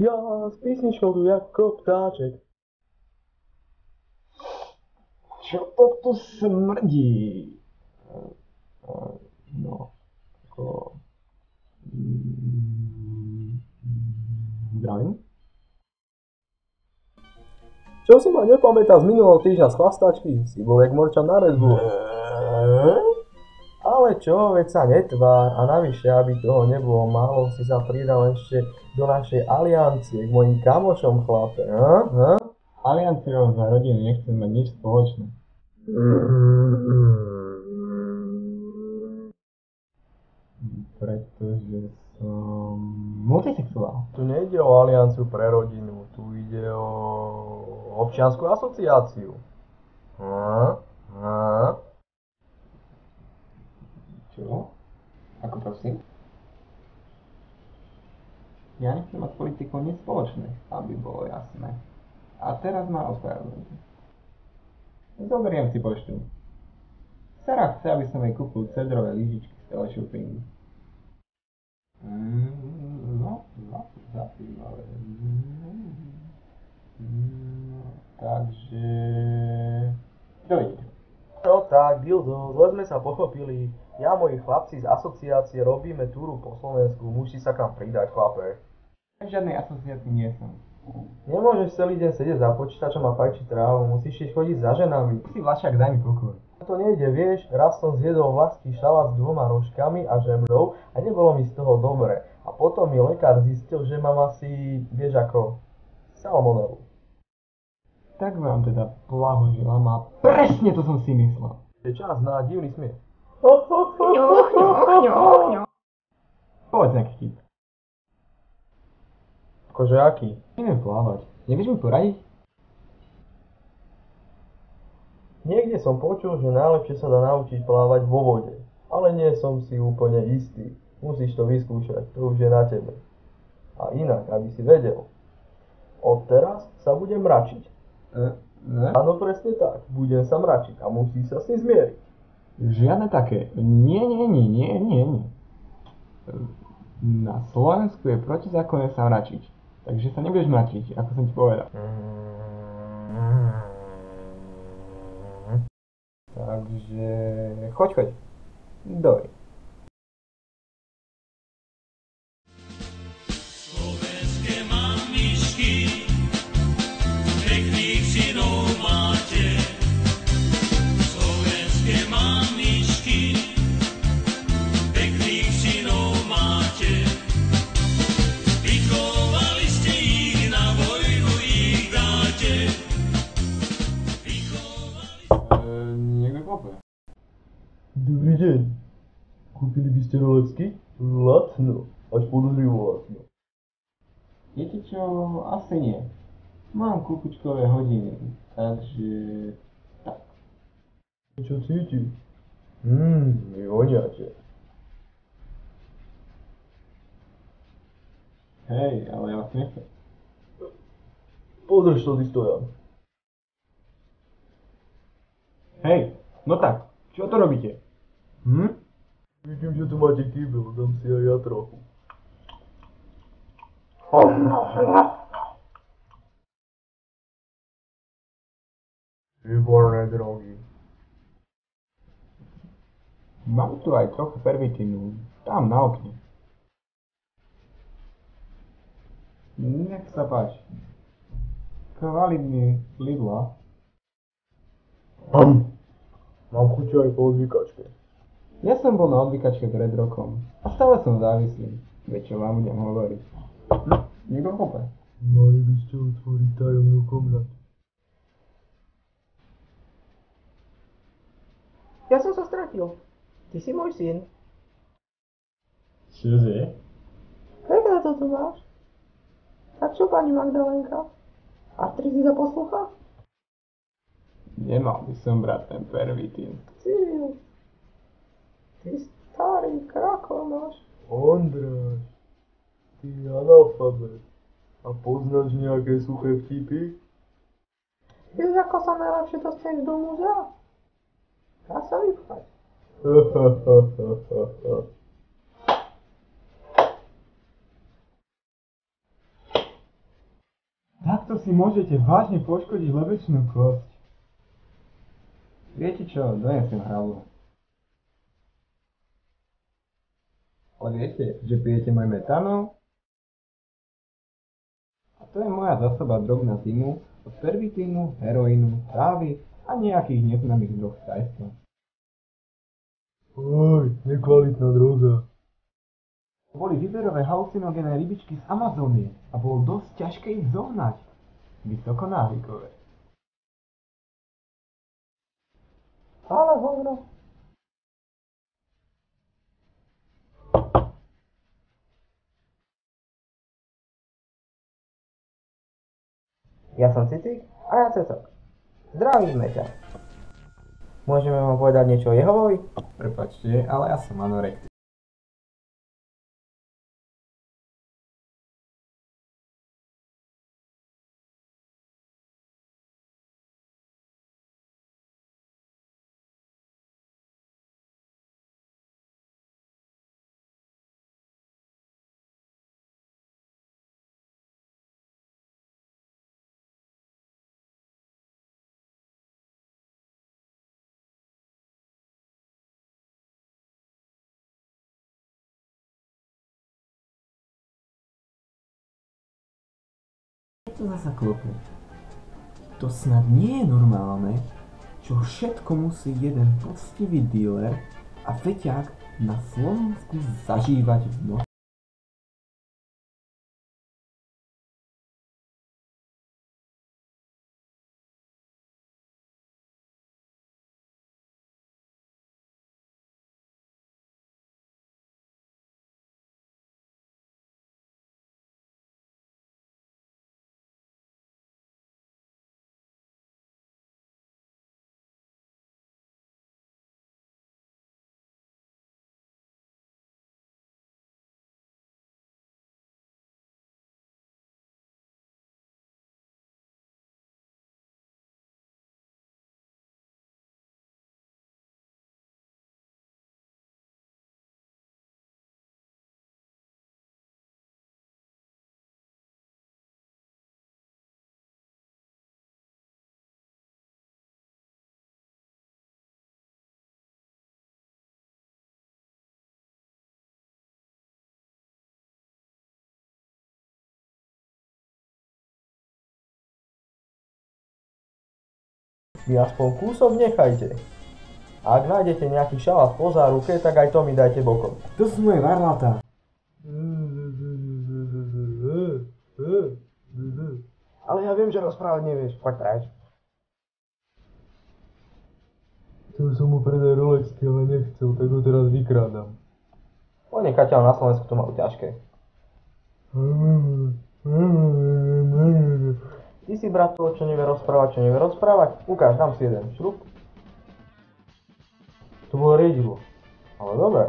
Ja s písničkou tu ako ptáček. Čo to tu smrdí? No, ako... Zdravím? Čo si ma nepamätá z minulého týždňa z chlastačky? Si bol jak morča na Red Bull. Ale čo, veď sa netvár a navyše, aby toho nebolo málo, si sa pridal ešte do našej aliancie k mojim kamošom, chlape, Alianciou za rodinu nechcem mať nič spoločné. Pretože som multisexuál. Tu nejde o alianciu pre rodinu, tu ide o občiansku asociáciu. Čo? Ako prosím? Ja nechcem mať s politikou nič spoločné, aby bolo jasné. A teraz ma ospravedlňte. Zoberiem si poštu. Sara chce, aby som jej kúpil cedrové lyžičky z teleshoppingu. Zapívavé. Takže... Dovidíte. No tak, Dildo, zle sme sa pochopili. Ja a moji chlapci z asociácie robíme túru po Slovensku, musíš sa k nám pridať, chlape. V žiadnej asociácii nie som. Nemôžeš celý deň sedieť za počítačom a fajčiť trávu, musíš ísť chodiť za ženami. Si Vlašák, daj mi pokoj. To nejde, vieš, raz som zjedol vlašský šalát s 2 rožkami a žemľou a nebolo mi z toho dobre. A potom mi lekár zistil, že mám asi, vieš ako, salmonelu. Tak vám teda blahoželám a presne to som si myslel. Je čas na divný smiech. Povedz nejaký vtip. Akože aký? Neviem plávať. Nevieš mi poradiť? Niekde som počul, že najlepšie sa dá naučiť plávať vo vode. Ale nie som si úplne istý. Musíš to vyskúšať, to už je na tebe. A inak, aby si vedel, odteraz sa budem mračiť. Ne? Áno, presne tak, budem sa mračiť a musíš sa s tým zmieriť. Žiadne také. Nie. Na Slovensku je protizákonné sa mračiť. Takže sa nebudeš mračiť, ako som ti povedal. Takže... Choď. Doj. Slovenské mamičky, pekných synov máte. Slovenské mamičky, pekných synov máte. Vychovali ste ich, na vojnu ich dáte. Niekto klope. Dobrý deň. Kúpili by ste rolecky? Lacno. Až podozrivo lacno. Viete čo? Asi nie. Mám kúkučkové hodiny, takže... tak. Čo cítiš? Vy voniate. Hej, ale ja vás nechcem. Podrž to, ty stojan. Hej, no tak, čo to robíte? Vidím, že tu máte kýbel, dám si aj ja trochu. Výborné drogy. Mám tu aj trochu pervitínu, tam na okne. Nech sa páči. Kvalitný z Lidla. Mám chuť aj po odvykačke. Ja som bol na odvykačke pred rokom a stále som závislý. Veď čo vám budem hovoriť? Niekto chope. Mali by ste otvoriť tajomnú komnatu. Ja som sa stratil. Ty si môj syn. Čože? Pekné to tu máš. Tak čo, pani Magdalenka? Artrizida poslucha? Nemal by som brať ten pervitín. Cyril. Ty starý krakol máš. Ondráš, ty analfabet. A poznáš nejaké suché vtipy? Vieš, ako sa najlepšie dostaneš do múzea? Dá sa vypchať. Takto si môžete vážne poškodiť levečnú kosť. Viete čo, donesiem hrabu. Ale viete, že pijete môj metanol? A to je moja zásoba drog na zimu od pervitínu, heroínu, trávy a nejakých neznámych druh tajstva. Oj, nekvalitná droga. Boli výberové halucinogénne rybičky z Amazónie a bolo dosť ťažké ich zohnať. Vysoko návykové. Ale hovno. Ja som Cicik a ja Cecok. Zdravíme ťa. Môžeme vám povedať niečo o Jehovovi? Prepáčte, ale ja som anorektik. To zasa klope. To snad nie je normálne, čo všetko musí jeden poctivý díler a feťák na Slovensku zažívať v noci. Vy aspoň kúsok nechajte. Ak nájdete nejaký šalát po záruke, tak aj to mi dajte bokom. To sú moje varlatá. Ale ja viem, že rozprávať nevieš. Poď preč. Chcel som mu predať Rolexky, ale nechcel, tak ho teraz vykrádam. Oni kaťaľ na Slovensku to majú ťažké. Ty si brat toho, čo nevie rozprávať, ukáž, dám si jeden šrup. To bolo riedivo, ale dobre.